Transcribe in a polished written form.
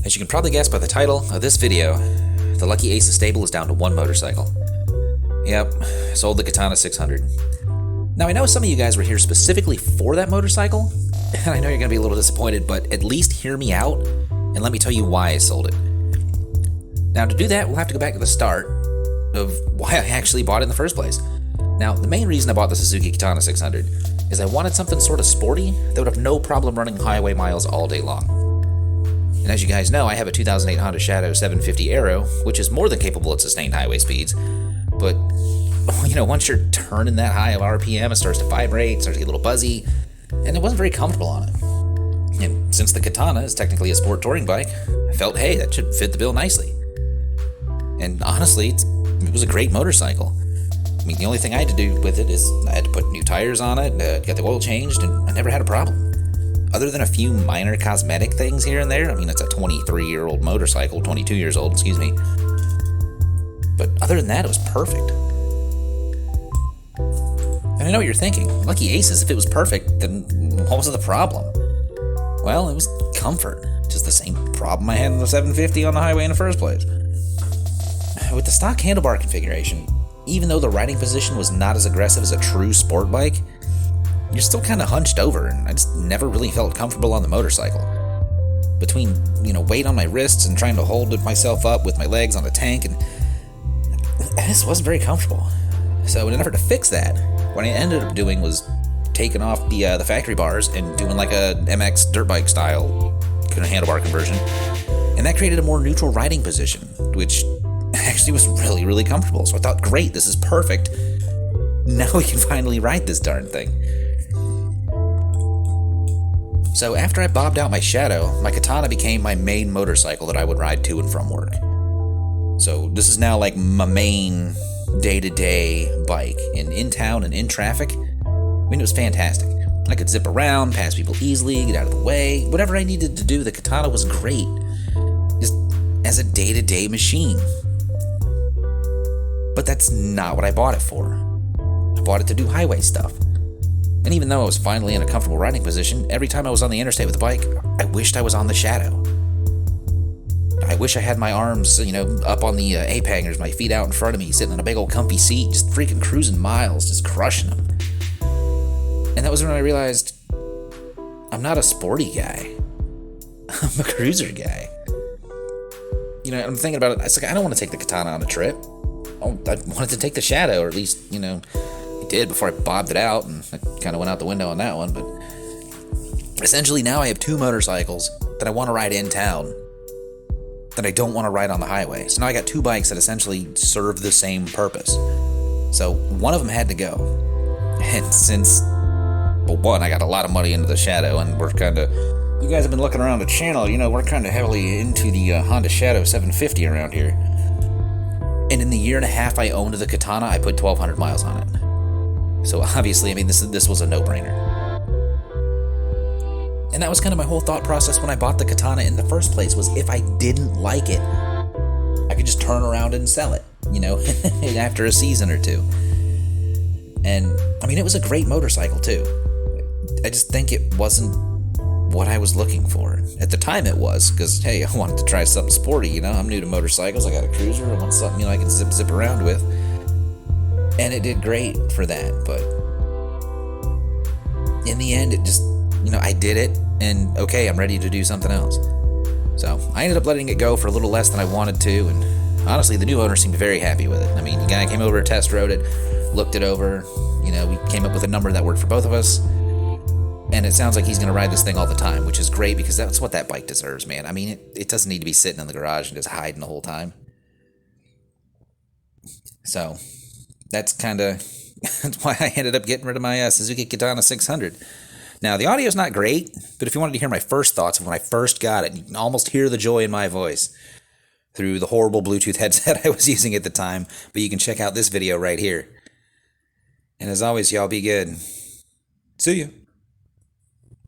As you can probably guess by the title of this video, the Lucky Aces stable is down to one motorcycle. Yep, sold the Katana 600. Now I know some of you guys were here specifically for that motorcycle, and I know you're going to be a little disappointed, but at least hear me out, and let me tell you why I sold it. Now to do that, we'll have to go back to the start of why I actually bought it in the first place. Now, the main reason I bought the Suzuki Katana 600 is I wanted something sort of sporty that would have no problem running highway miles all day long. And as you guys know, I have a 2008 Honda Shadow 750 Aero, which is more than capable of sustained highway speeds. But, once you're turning that high of RPM, it starts to vibrate, starts to get a little buzzy, and it wasn't very comfortable on it. And since the Katana is technically a sport touring bike, I felt, hey, that should fit the bill nicely. And honestly, it was a great motorcycle. I mean, the only thing I had to do with it is I had to put new tires on it, get the oil changed, and I never had a problem. Other than a few minor cosmetic things here and there, I mean, it's a 23-year-old motorcycle, 22 years old, excuse me. But other than that, it was perfect. And I know what you're thinking. Lucky Aces, if it was perfect, then what was the problem? Well, it was comfort. Just the same problem I had in the 750 on the highway in the first place. With the stock handlebar configuration, even though the riding position was not as aggressive as a true sport bike, you're still kind of hunched over, and I just never really felt comfortable on the motorcycle. Between, weight on my wrists and trying to hold myself up with my legs on the tank, and this wasn't very comfortable. So in an effort to fix that, what I ended up doing was taking off the factory bars and doing like a MX dirt bike style kind of handlebar conversion, and that created a more neutral riding position, which actually was really, really comfortable. So I thought, great, this is perfect. Now we can finally ride this darn thing. So after I bobbed out my Shadow, my Katana became my main motorcycle that I would ride to and from work. So this is now like my main day-to-day bike, and in town and in traffic, I mean, it was fantastic. I could zip around, pass people easily, get out of the way. Whatever I needed to do, the Katana was great. Just as a day-to-day machine. But that's not what I bought it for. I bought it to do highway stuff. And even though I was finally in a comfortable riding position, every time I was on the interstate with the bike, I wished I was on the Shadow. I wish I had my arms, up on the ape hangers, my feet out in front of me, sitting in a big old comfy seat, just freaking cruising miles, just crushing them. And that was when I realized I'm not a sporty guy. I'm a cruiser guy. I'm thinking about it. It's like, I don't want to take the Katana on a trip. I wanted to take the Shadow, or at least, I did before I bobbed it out, and I kind of went out the window on that one. But essentially now I have two motorcycles that I want to ride in town that I don't want to ride on the highway. So now I got two bikes that essentially serve the same purpose. So one of them had to go. And since, one, I got a lot of money into the Shadow, and you guys have been looking around the channel, we're kind of heavily into the Honda Shadow 750 around here. And in the year and a half I owned the Katana, I put 1,200 miles on it. So obviously, this was a no-brainer. And that was kind of my whole thought process when I bought the Katana in the first place, was if I didn't like it, I could just turn around and sell it, after a season or two. And, it was a great motorcycle, too. I just think it wasn't what I was looking for. At the time it was, because, hey, I wanted to try something sporty, I'm new to motorcycles, I got a cruiser, I want something, I can zip around with. And it did great for that, but in the end, it just, I did it, and okay, I'm ready to do something else. So I ended up letting it go for a little less than I wanted to, and honestly, the new owner seemed very happy with it. The guy came over, test rode it, looked it over, we came up with a number that worked for both of us, and it sounds like he's going to ride this thing all the time, which is great, because that's what that bike deserves, man. It doesn't need to be sitting in the garage and just hiding the whole time. So that's why I ended up getting rid of my Suzuki Katana 600. Now, the audio's not great, but if you wanted to hear my first thoughts of when I first got it, you can almost hear the joy in my voice through the horrible Bluetooth headset I was using at the time, but you can check out this video right here. And as always, y'all be good. See ya.